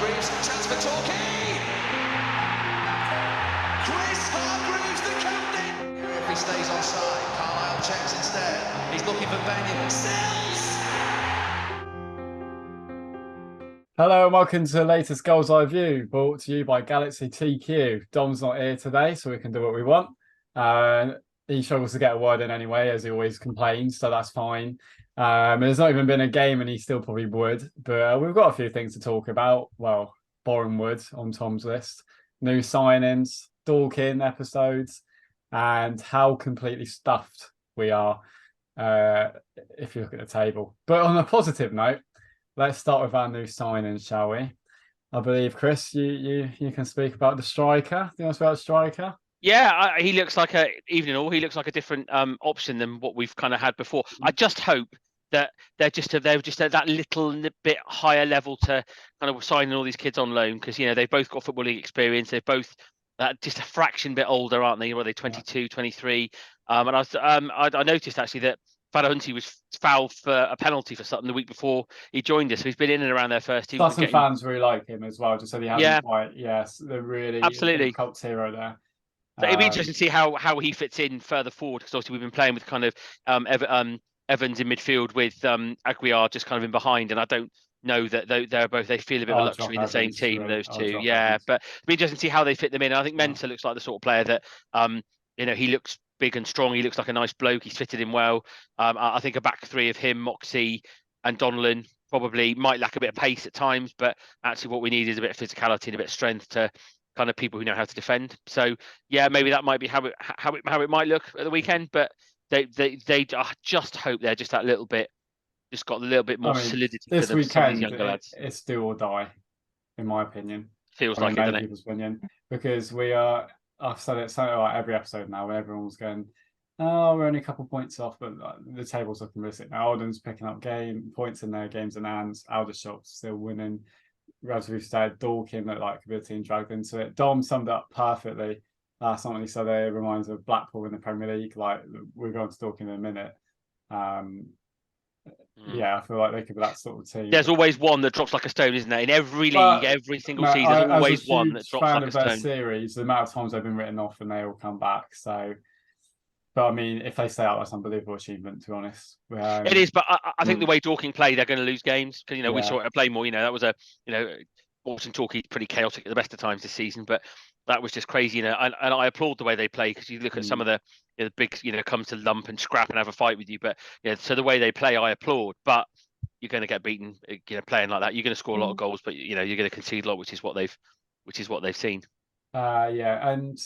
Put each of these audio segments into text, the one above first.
Hargreaves, chance for Torquay! Chris Hargreaves, the captain! If he stays onside, Carlisle checks instead. He's looking for Benyon. Sells! Hello and welcome to the latest Gull'S Eye View, brought to you by Galaxy TQ. Dom's not here today, so we can do what we want. He struggles to get a word in anyway, as he always complains, so that's fine. There's not even been a game and he still probably would, but we've got a few things to talk about. Well, Boreham Wood on Tom's list, new signings, Dorking episodes, and how completely stuffed we are if you look at the table. But on a positive note, let's start with our new signings, shall we? I believe, Chris, you can speak about the striker. Do you want to speak about the striker? Yeah, he looks like he looks like a different option than what we've kind of had before. I just hope that they're just at that little bit higher level to kind of signing all these kids on loan, because they've both got footballing experience. They're both just a fraction bit older, aren't they? Were they 22, 23? And I noticed actually that Fadahunty was fouled for a penalty for Sutton the week before he joined us. So he's been in and around their first team. Sutton fans really like him as well, just so he hasn't quite. Yes, they're really absolutely cult hero there. So it'd be interesting to see how he fits in further forward, because obviously we've been playing with kind of Evans in midfield with Aguiar just kind of in behind, and I don't know that they feel a bit of a luxury in the same team, those two. Yeah, but it'd be interesting to see how they fit them in. And I think Mensah looks like the sort of player that he looks big and strong. He looks like a nice bloke. He's fitted in well. I think a back three of him, Moxie and Donnellan probably might lack a bit of pace at times, but actually what we need is a bit of physicality and a bit of strength to kind of people who know how to defend. So yeah, maybe that might be how it might look at the weekend. But they just hope they're just that little bit, just got a little bit more solidity this to them, weekend. Some of these younger lads. It's do or die, in my opinion. Feels like it, doesn't it? People's opinion, because we are. I've said it so like every episode now, when everyone's going, "Oh, we're only a couple points off," but the table's looking realistic now. Alden's picking up points in their games and hands. Aldershot's still winning. As we've said, Dorking looked like a bit of team dragged into it. Dom summed it up perfectly last night when he said it reminds of Blackpool in the Premier League. Like, we're going to Dorking in a minute. Yeah, I feel like they could be that sort of team. There's always one that drops like a stone, isn't there? In every league, every single season, there's always one that drops like a stone. Series, the amount of times they've been written off and they all come back. So, but I mean, if they stay out, that's an unbelievable achievement, to be honest. It is, but I think the way Dorking play, they're going to lose games, because we saw it at Playmore. That was Walton Torquay pretty chaotic at the best of times this season, but that was just crazy. And I applaud the way they play, because you look at some of the big comes to lump and scrap and have a fight with you. But so the way they play, I applaud. But you're going to get beaten, playing like that. You're going to score a lot of goals, but you're going to concede a lot, which is what they've seen. Yeah, and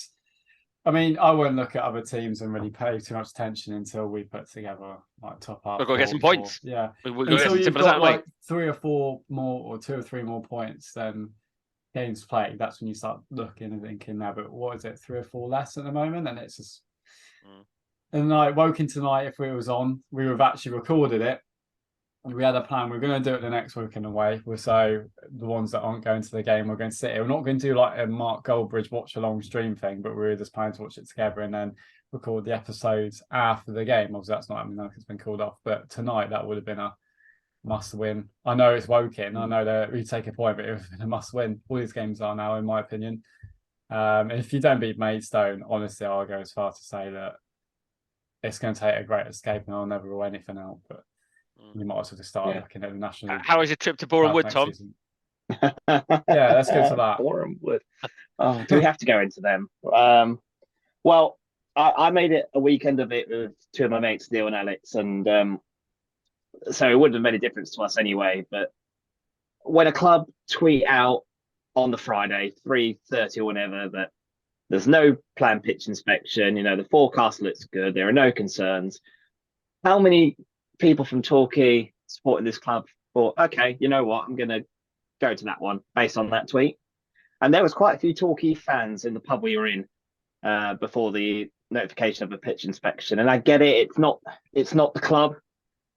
I mean, I won't look at other teams and really pay too much attention until we put together like top up. We've got to get some points. Yeah, until you've got like 3 or 4 more, or 2 or 3 more points than games played. That's when you start looking and thinking, now, but what is it, 3 or 4 less at the moment? And it's just. And like Woking tonight, if we was on, we would have actually recorded it. We had a plan. We're going to do it the next weekend away. So the ones that aren't going to the game, we're going to sit here. We're not going to do like a Mark Goldbridge watch along stream thing, but we're just planning to watch it together and then record the episodes after the game. Obviously, that's not happening now because it's been called off. But tonight, that would have been a must win. I know it's Woking. I know that we take a point, but it would have been a must win. All these games are now, in my opinion. If you don't beat Maidstone, honestly, I'll go as far to say that it's going to take a great escape and I'll never rule anything out. But you might as well just start looking at the national. How is your trip to Boreham Wood, Tom? Yeah, let's go to that. Boreham Wood. Oh, do we have to go into them? Well, I made it a weekend of it with 2 of my mates, Neil and Alex, and so it wouldn't have made a difference to us anyway. But when a club tweet out on the Friday, 3:30 or whatever, that there's no planned pitch inspection, the forecast looks good, there are no concerns. How many people from Torquay supporting this club thought, okay, you know what, I'm going to go to that one based on that tweet? And there was quite a few Torquay fans in the pub we were in before the notification of a pitch inspection. And I get it, it's not the club,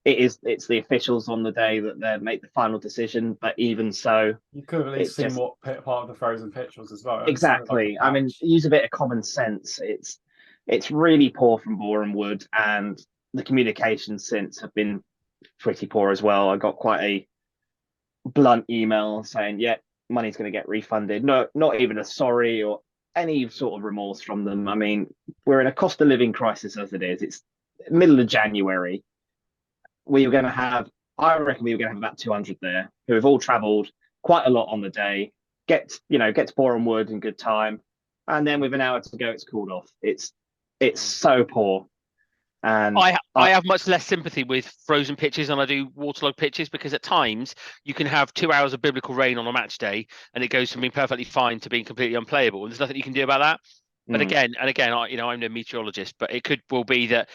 it's the officials on the day that they make the final decision. But even so, you could have at least seen what part of the frozen pitch was as well. Exactly. I mean, use a bit of common sense. It's really poor from Boreham Wood, and the communications since have been pretty poor as well. I got quite a blunt email saying, yeah, money's going to get refunded. No, not even a sorry or any sort of remorse from them. I mean, we're in a cost of living crisis as it is. It's middle of January. We were going to have, I reckon we were going to have about 200 there who have all travelled quite a lot on the day, get to Boreham Wood in good time. And then with an hour to go, it's called off. It's so poor. And I have much less sympathy with frozen pitches than I do waterlogged pitches, because at times you can have 2 hours of biblical rain on a match day and it goes from being perfectly fine to being completely unplayable, and there's nothing you can do about that. But again, I'm no meteorologist, but it could well be that,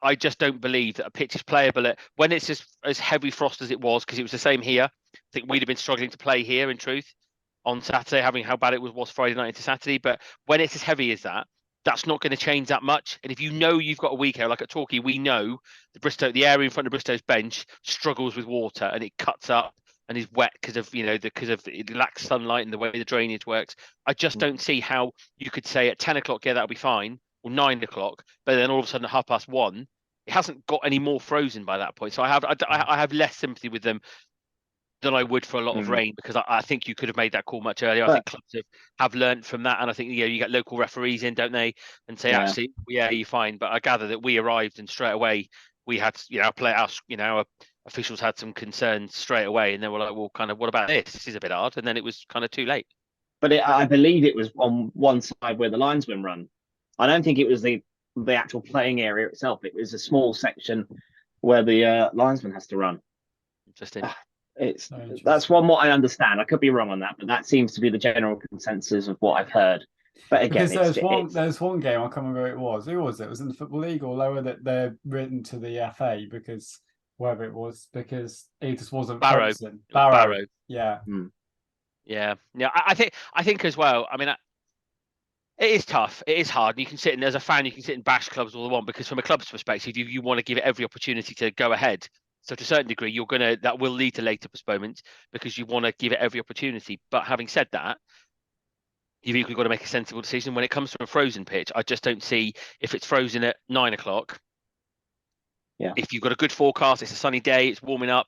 I just don't believe that a pitch is playable when it's as heavy frost as it was, because it was the same here. I think we'd have been struggling to play here, in truth, on Saturday, having how bad it was Friday night into Saturday. But when it's as heavy as that, that's not going to change that much. And if you've got a week here, like at Torquay, we know the area in front of Bristow's bench struggles with water and it cuts up and is wet because of it lacks sunlight and the way the drainage works. I just don't see how you could say at 10 o'clock, yeah, that'll be fine, or 9 o'clock, but then all of a sudden at 1:30, it hasn't got any more frozen by that point. So I have less sympathy with them than I would for a lot of rain, because I think you could have made that call much earlier. I think clubs have learned from that, and I think you get local referees in, don't they, and say actually, yeah, you're fine. But I gather that we arrived and straight away we had, our officials had some concerns straight away, and they were like, well, kind of, what about this? This is a bit hard, and then it was kind of too late. But I believe it was on one side where the linesmen run. I don't think it was the actual playing area itself. It was a small section where the linesman has to run. Interesting. That's what I understand. I could be wrong on that, but that seems to be the general consensus of what I've heard. But again, there's one game, I can't remember who it was. Who was it? It was in the Football League or lower, that they're written to the FA because wherever it was, because he just wasn't Barrow. Barrow. Yeah. Yeah. I think as well. I mean, it is tough. It is hard. You can sit in, as a fan, you can sit and bash clubs all you want, because from a club's perspective, you want to give it every opportunity to go ahead. So to a certain degree, that will lead to later postponements because you want to give it every opportunity. But having said that, you've equally got to make a sensible decision when it comes to a frozen pitch. I just don't see, if it's frozen at 9 o'clock. Yeah. If you've got a good forecast, it's a sunny day, it's warming up.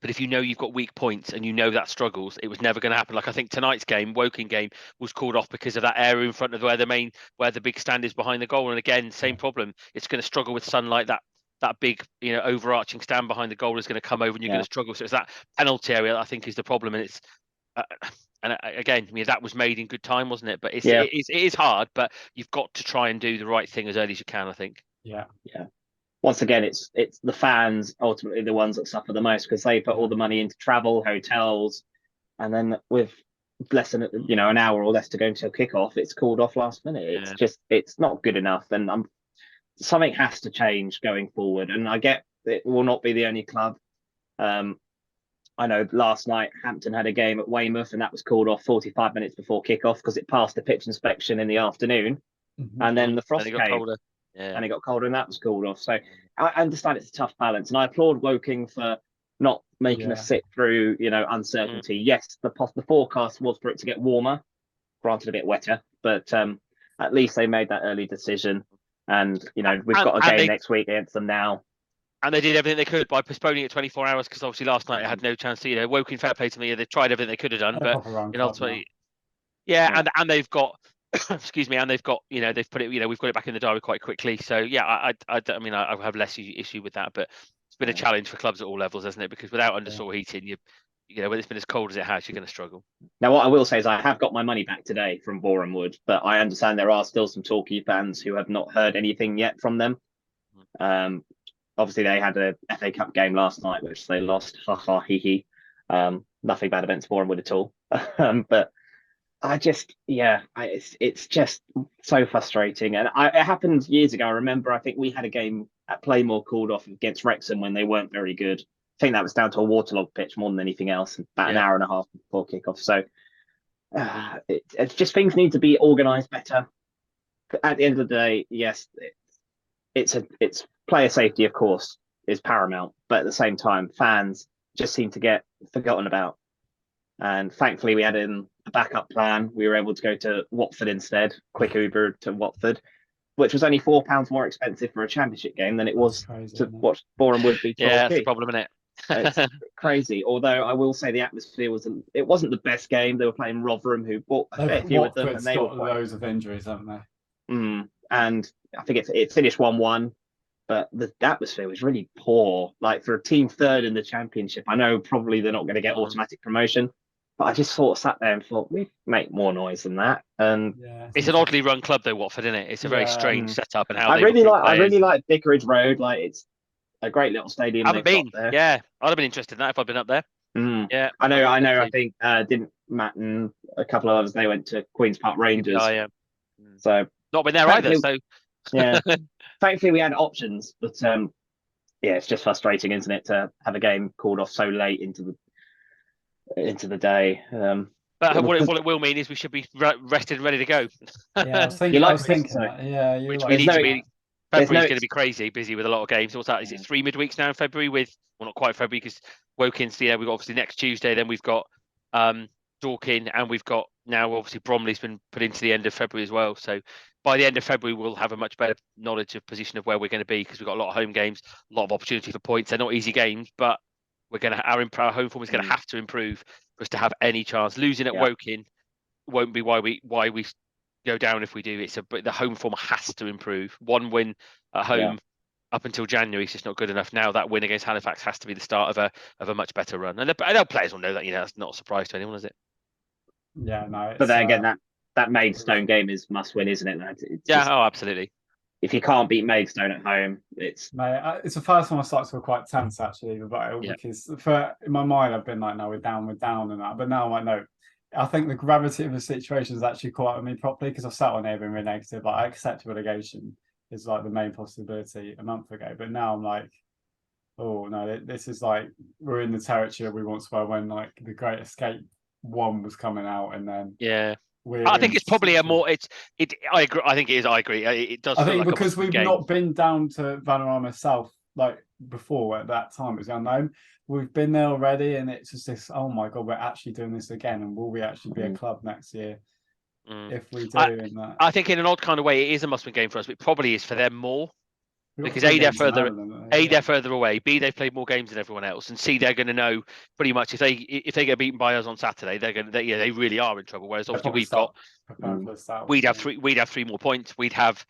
But if you've got weak points and that struggles, it was never going to happen. Like I think tonight's game, Woking game, was called off because of that area in front of where the big stand is behind the goal. And again, same problem. It's going to struggle with sunlight. That big, overarching stand behind the goal is going to come over, and you're going to struggle. So it's that penalty area that I think is the problem. And it's, and again, that was made in good time, wasn't it? But it is hard. But you've got to try and do the right thing as early as you can, I think. Yeah. Once again, it's the fans ultimately the ones that suffer the most, because they put all the money into travel, hotels, and then with less than an hour or less to go until kickoff, it's called off last minute. It's not good enough, and something has to change going forward. And I get it will not be the only club. I know last night Hampton had a game at Weymouth, and that was called off 45 minutes before kickoff because it passed the pitch inspection in the afternoon, and then the frost came. Colder. Yeah. And it got colder, and that was called off. So I understand it's a tough balance, and I applaud Woking for not making us sit through, uncertainty. Yes, the forecast was for it to get warmer, granted a bit wetter, but at least they made that early decision. And we've got a game next week against them now. And they did everything they could by postponing it 24 hours, because obviously last night they had no chance to. Woking, fair play to me, they tried everything they could have done, but ultimately, and they've got. Excuse me, and they've got, they've put it, we've got it back in the diary quite quickly. So I have less issue with that, but it's been a challenge for clubs at all levels, hasn't it? Because without undersaw heating, when it's been as cold as it has, you're going to struggle. Now, what I will say is I have got my money back today from Boreham Wood, but I understand there are still some Torquay fans who have not heard anything yet from them. Obviously, they had a FA Cup game last night, which they lost. Ha ha hee hee. Nothing bad against Boreham Wood at all, but. It's just so frustrating. And it happened years ago. I remember, I think we had a game at Playmore called off against Wrexham when they weren't very good. I think that was down to a waterlogged pitch more than anything else, about an hour and a half before kickoff. So it's just, things need to be organised better. At the end of the day, yes, it's player safety, of course, is paramount. But at the same time, fans just seem to get forgotten about. And thankfully, we had a backup plan. We were able to go to Watford instead, quick Uber to Watford, which was only £4 more expensive for a championship game than it was to watch Boreham Wood beat Torquay. Yeah, that's the problem, isn't it? It's crazy. Although I will say the atmosphere it wasn't the best game. They were playing Rotherham, who bought a fair few of them, and they got were quite... loads of injuries, haven't they? And I think it finished 1-1, but the atmosphere was really poor. Like for a team third in the Championship, I know probably they're not going to get automatic promotion, but I just sort of sat there and thought we make more noise than that. And it's an oddly run club though, Watford, isn't it? It's a very strange setup, and how I really like Vicarage Road. Like it's a great little stadium. I haven't been there. Yeah, I'd have been interested in that if I'd been up there. Yeah, I know. I think didn't Matt and a couple of others, they went to Queen's Park Rangers. Oh yeah. So not been there either. So yeah, thankfully we had options, but yeah, it's just frustrating, isn't it, to have a game called off so late into the day. But what it will mean is we should be rested and ready to go. Yeah, I was thinking that. Yeah, which we need to be. February's going to be crazy busy with a lot of games. What's that? Is it 3 midweeks now in February? Not quite February because Wokin's. We've got obviously next Tuesday. Then we've got Dorking, and we've got now obviously Bromley's been put into the end of February as well. So by the end of February, we'll have a much better knowledge of position of where we're going to be, because we've got a lot of home games, a lot of opportunity for points. They're not easy games, but we're going to our home form is going to have to improve for us to have any chance. Losing at Woking won't be why we go down if we do. But the home form has to improve. One win at home up until January is just not good enough. Now that win against Halifax has to be the start of a much better run, and the players will know that. That's not a surprise to anyone, is it? Yeah, no. But then again, that Maidstone game is must win, isn't it? Absolutely. If you can't beat Maidstone at home, it's the first one I started to feel quite tense actually about it, because in my mind I've been like, no, we're down and that, but now I'm like, no. I think the gravity of the situation has actually caught up with me properly, because I sat on here being really negative. Like, I accept relegation is like the main possibility a month ago, but now I'm like, oh no, this is like we're in the territory we once were when like the Great Escape 1 was coming out, and then I think it's probably a more I agree. I think it is. I agree. It does. I think like because we've not been down to Vanarama South like before at that time, it was unknown. We've been there already, and it's just this. Oh my god, we're actually doing this again, and will we actually be a club next year if we do? I think in an odd kind of way, it is a must-win game for us, but it probably is for them more. Because A, they're further away. B, they've played more games than everyone else, and C, they're going to know pretty much if they get beaten by us on Saturday, they really are in trouble. Whereas obviously we'd have 3 more points. We'd have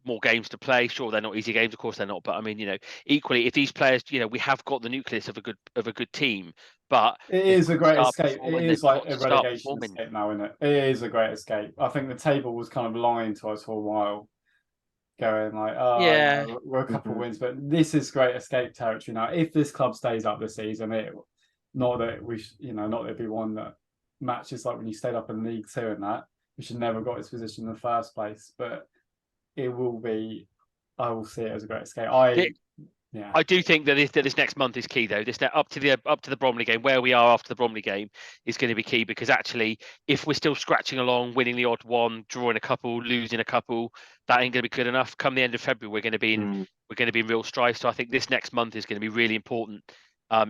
more games to play. Sure, they're not easy games, of course they're not. But I mean, equally, if these players, we have got the nucleus of a good team. But it is a great escape. It is like a relegation escape now, isn't it? It is a great escape. I think the table was kind of lying to us for a while, going like, we're a couple of wins, but this is great escape territory now. If this club stays up this season, not that it'd be one that matches like when you stayed up in League Two and that, we should never got its position in the first place. But it will be. I will see it as a great escape. I do think that this next month is key, though. This up to the Bromley game, where we are after the Bromley game, is going to be key, because actually, if we're still scratching along, winning the odd one, drawing a couple, losing a couple, that ain't going to be good enough. Come the end of February, we're going to be in real strife. So I think this next month is going to be really important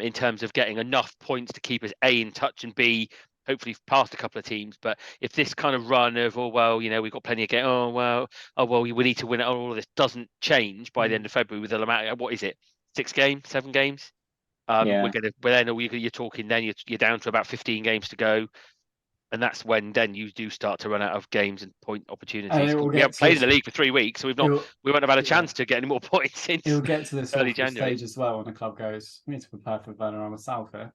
in terms of getting enough points to keep us A, in touch, and B, hopefully past a couple of teams. But if this kind of run of we've got plenty of games, we need to win it, all of this doesn't change by the end of February with the amount, what is it, 6 games, 7 games, you're talking, then you're down to about 15 games to go, and that's when then you do start to run out of games and point opportunities. We haven't played in the league for 3 weeks, so we won't have had a chance to get any more points since it'll get to this early January stage as well when the club goes, we need to prepare for Vanarama South here.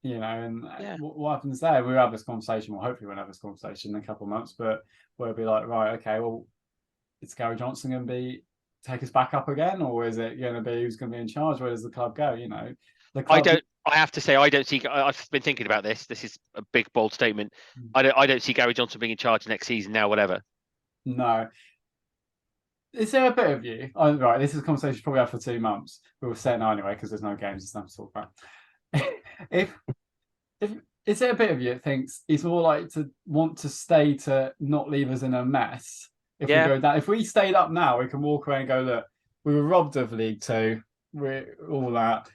What happens there? We'll have this conversation. Well, hopefully we'll have this conversation in a couple of months, but we'll be like, right, okay, well, is Gary Johnson going to take us back up again, or is it going to be who's going to be in charge? Where does the club go? I have to say, I don't see. I've been thinking about this. This is a big, bold statement. I don't see Gary Johnson being in charge next season now, whatever. No. Is there a bit of you? Right, this is a conversation we'll probably have for 2 months. We were saying anyway, because there's no games, there's nothing to talk about. if is there a bit of you that thinks he's more like to want to stay to not leave us in a mess if we go down? If we stayed up now, we can walk away and go, look, we were robbed of League Two, we're all that.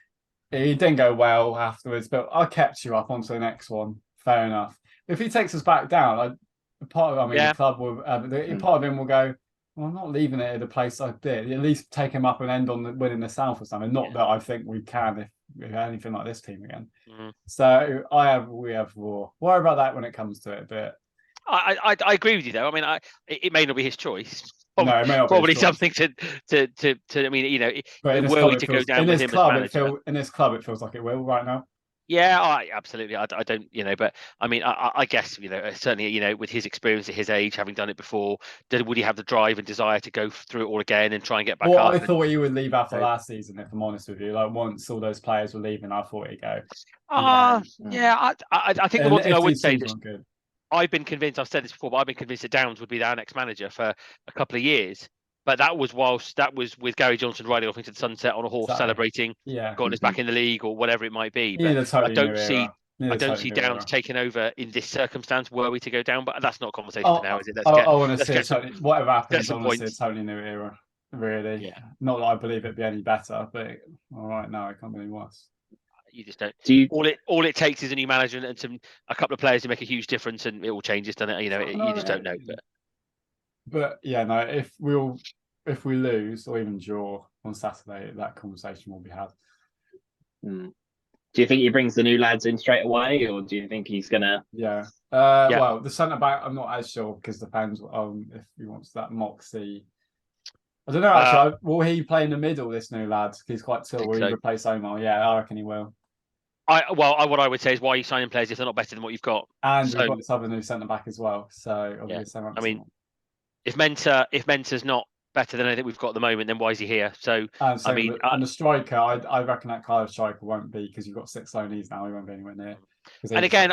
It didn't go well afterwards, but I kept you up onto the next one. Fair enough. If he takes us back down, the club will part of him will go, Well, I'm not leaving it at the place I did. At least take him up and end on winning the South or something. Not that I think we can if anything like this team again. So we have Raw. Worry about that when it comes to it. But I agree with you though. I mean, it may not be his choice. No, it may not probably be his choice. something to. I mean, you know, but were we to go down with him as manager, in this club, it feels like it will right now. Yeah, absolutely. I don't, you know, but I mean, I guess, you know, certainly, you know, with his experience at his age, having done it before, would he have the drive and desire to go through it all again and try and get back up? I thought he would leave after last season, if I'm honest with you. Like, once all those players were leaving, I thought he'd go. I think the one thing I would say is I've been convinced, I've said this before, but I've been convinced that Downs would be our next manager for a couple of years. But that was with Gary Johnson riding off into the sunset on a horse, celebrating, got us back in the league or whatever it might be. But I don't see Downs taking over in this circumstance were we to go down. But that's not a conversation for now, is it? I want to see whatever happens. I want to see a totally new era. Really, yeah. Not that I believe it'd be any better, but all right, now it can't be any worse. You just don't. All it takes is a new manager and a couple of players who make a huge difference, and it all changes, doesn't it? You know, you just don't know. But yeah, no. If we lose or even draw on Saturday, that conversation will be had. Do you think he brings the new lads in straight away, or do you think he's gonna? Yeah. Well, the centre back, I'm not as sure because it depends if he wants that Moxie. I don't know. Actually, will he play in the middle? This new lad, he's quite tall. Will he replace Omar? Yeah, I reckon he will. What I would say is, why are you signing players if they're not better than what you've got? And we've got this other new centre back as well. So obviously, I mean, if Menta's not better than anything we've got at the moment, then why is he here? So I mean, and the striker, I reckon that kind of striker won't be, because you've got 6 loanees now. He won't be anywhere near. And again,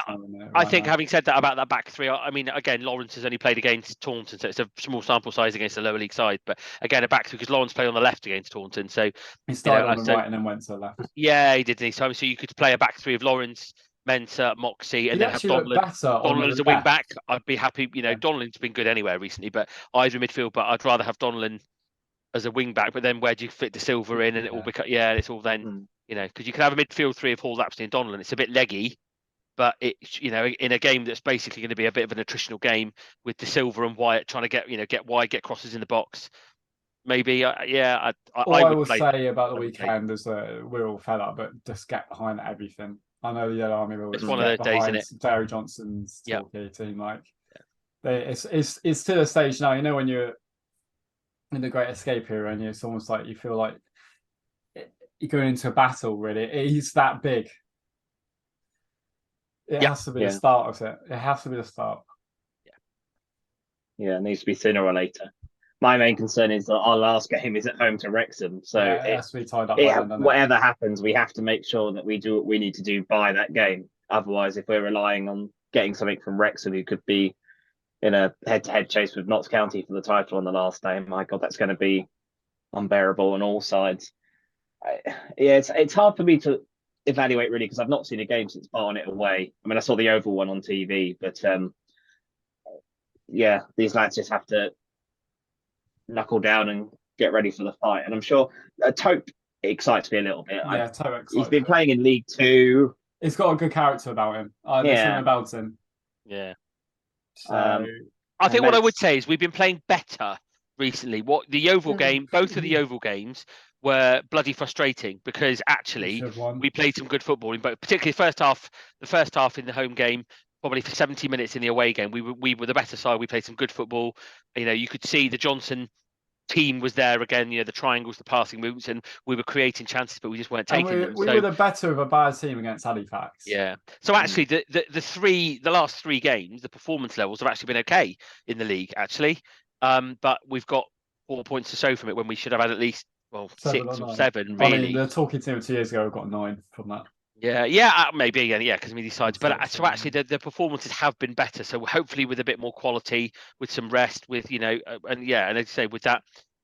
I think having said that about that back three, I mean, again, Lawrence has only played against Taunton, so it's a small sample size against the lower league side. But again, a back three, because Lawrence played on the left against Taunton, so he started on the right and then went to the left. Yeah, he did. So you could play a back three of Lawrence, Mensah, Moxie, and then have Donnellan as a wing back. I'd be happy. You know, Donnellan's been good anywhere recently, but either midfield. But I'd rather have Donnellan as a wing back. But then where do you fit De Silva in? And it will become it's all then you know, because you can have a midfield three of Hall, Lapsley, and Donnellan. It's a bit leggy. But it's, you know, in a game that's basically going to be a bit of an attritional game with De Silva and Wyatt trying to get wide, get crosses in the box. Maybe, I will say about the weekend is that we're all fed up, but just get behind everything. I know the Yellow Army will. It's one of those days, isn't it? Barry Johnson's Torquay team, like it's to the stage now. You know, when you're in the Great Escape here, and it's almost like you feel like you're going into a battle. Really, he's that big. It has to be the start of it. It has to be the start. Yeah, it needs to be sooner or later. My main concern is that our last game is at home to Wrexham, so it has to be tied up. Whatever happens, we have to make sure that we do what we need to do by that game. Otherwise, if we're relying on getting something from Wrexham, who could be in a head-to-head chase with Notts County for the title on the last day, my God, that's going to be unbearable on all sides. It's hard for me to evaluate really, because I've not seen a game since Barnet away. I mean, I saw the Oval one on TV, but these lads just have to knuckle down and get ready for the fight. And I'm sure Tope excites me a little bit. Yeah, Tope excites. He's been playing in League Two. He's got a good character about him. There's something about him. Yeah. So, I think what I would say is we've been playing better recently. What the Oval game, both of the Oval games were bloody frustrating, because actually we played some good football in both, particularly the first half in the home game, probably for 70 minutes in the away game. We were the better side. We played some good football. You know, you could see the Johnson team was there again, you know, the triangles, the passing moves, and we were creating chances, but we just weren't taking them. We were the better of a bad team against Halifax. Yeah. So actually the last 3 games, the performance levels have actually been okay in the league, actually. But we've got 4 points to show from it when we should have had at least 6 or 7, really. I mean, the Torquay team 2 years ago got 9 from that. Yeah, maybe, because I mean, these sides. But so actually, the performances have been better. So hopefully, with a bit more quality, with some rest, with and as I say, with that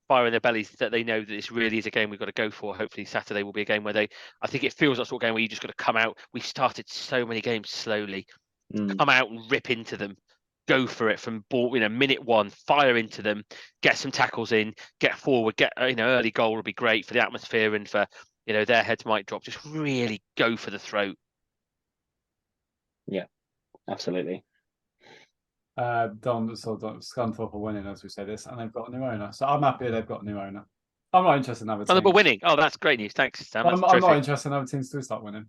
fire in their bellies, that they know that this really is a game we've got to go for. Hopefully, Saturday will be a game where I think it feels like sort of game where you just got to come out. We started so many games slowly, come out and rip into them. Go for it from ball, minute 1, fire into them, get some tackles in, get forward, get early goal would be great for the atmosphere and for their heads might drop. Just really go for the throat. Yeah, absolutely. Scunthorpe are winning, as we say this, and they've got a new owner. So I'm happy they've got a new owner. I'm not interested in other Oh, teams. but winning. Oh, that's great news. Thanks, Sam. I'm not interested in other teams to start winning.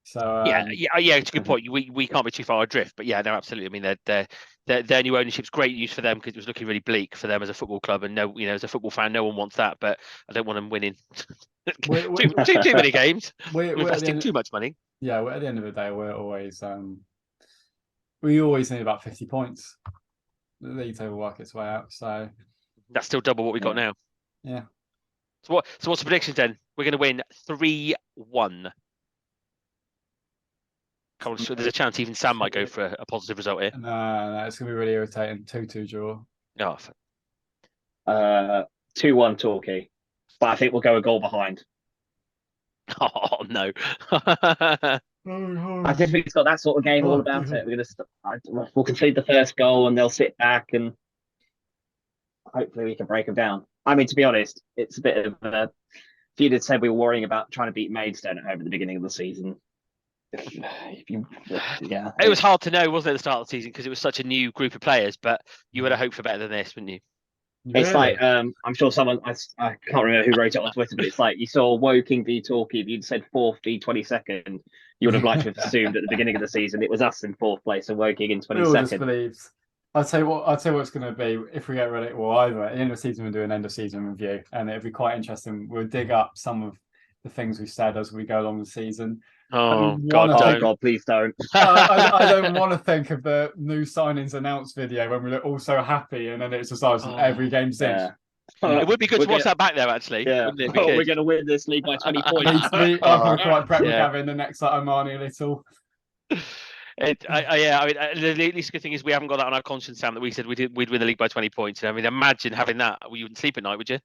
So yeah, it's a good point. We can't be too far adrift, but yeah, no, absolutely. I mean, their new ownership's great news for them because it was looking really bleak for them as a football club, and as a football fan, no one wants that. But I don't want them winning too many games. We're investing too much money. Yeah, at the end of the day, we always need about 50 points. The league table work its way out, so that's still double what we got now. Yeah. So what's the predictions then? We're going to win 3-1. There's a chance even Sam might go for a positive result here. No, it's going to be really irritating. 2-2 draw. Oh. 2-1 Torquay. But I think we'll go a goal behind. Oh, no. I just think it's got that sort of game all about it. We'll concede the first goal and they'll sit back and hopefully we can break them down. I mean, to be honest, it's a bit of a... If you'd have said we were worrying about trying to beat Maidstone at home at the beginning of the season, it was hard to know, wasn't it, at the start of the season because it was such a new group of players, but you would have hoped for better than this, wouldn't you? It's like I'm sure someone I can't remember who wrote it on Twitter, but it's like you saw Woking v Torquay. If you'd said 4th v 22nd, you would have liked to have assumed at the beginning of the season it was us in 4th place and Woking in 22nd. I'll tell you what it's going to be if we get ready. Well, either at the end of the season we'll do an end of season review, and it'll be quite interesting. We'll dig up some of the things we said as we go along the season. Oh God, please don't. I don't want to think of the new signings announced video when we look all so happy, and then it's just every game's in. Yeah. It would be good to watch that back there, actually. Yeah, we're going to win this league by 20 points. I'm quite prepped with having the next Omani Little. I mean, the least good thing is we haven't got that on our conscience, Sam, that we said we'd win the league by 20 points. I mean, imagine having that. You wouldn't sleep at night, would you?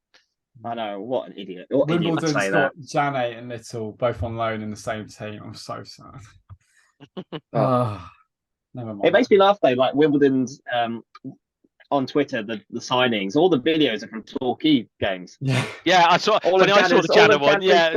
I know, what an idiot. Wimbledon's got Janet and Little both on loan in the same team. I'm so sad. Never mind. It makes me laugh though, like Wimbledon's on Twitter, the signings, all the videos are from Torquay games. Yeah, I saw the Janet one. Yeah,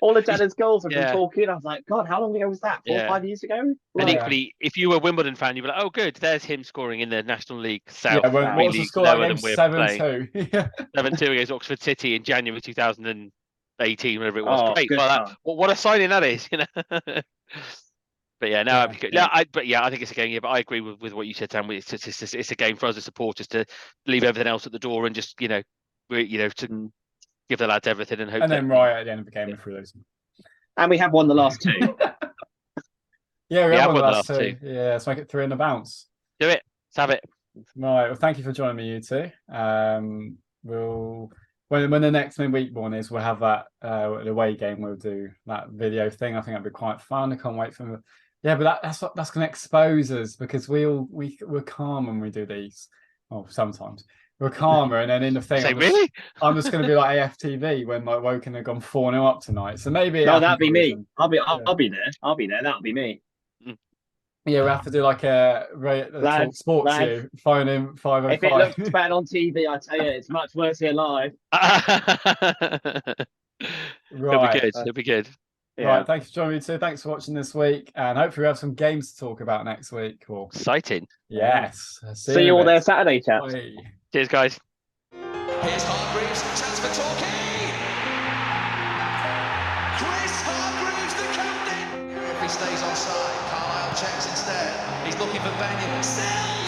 all of Janet's goals are from Torquay, and I was like, God, how long ago was that? 4 or 5 years ago? And equally, if you were a Wimbledon fan, you'd be like, oh, good, there's him scoring in the National League South. Yeah, what was the score? 7-2. 7-2 against Oxford City in January 2018, whatever it was. Great. What a signing that is, you know. But yeah, no, I think it's a game. Yeah, but I agree with what you said, Sam. It's a game for us as supporters to leave everything else at the door and just to give the lads everything and hope. And then right at the end of the game, we're through those. And we have won the last 2. Yeah, we have won the last 2. Yeah, let's make it 3 in the bounce. Do it. Let's have it. Right. Well, thank you for joining me, you two. When the next midweek one is, we'll have that the away game. We'll do that video thing. I think that'd be quite fun. I can't wait for. Yeah, but that's going to expose us because we're calm when we do these. Oh, sometimes we're calmer, and then in the thing, I'm just going to be like AFTV when like Woking have gone 4-0 up tonight. So maybe that'd be me. I'll be there. That'll be me. Yeah, we have to do like a Talk Sports you phone in 505. If it looks bad on TV, I tell you, it's much worse here live. Right, it'll be good. Yeah. Right, thanks for joining me too. Thanks for watching this week, and hopefully we have some games to talk about next week. Cool. Exciting. Yes. See you all there Saturday, chaps. Bye. Cheers, guys. Here's Hargreaves, chance for Torquay. Chris Hargreaves, the captain. If he stays onside, Carlisle checks instead. He's looking for Banyan. Sells.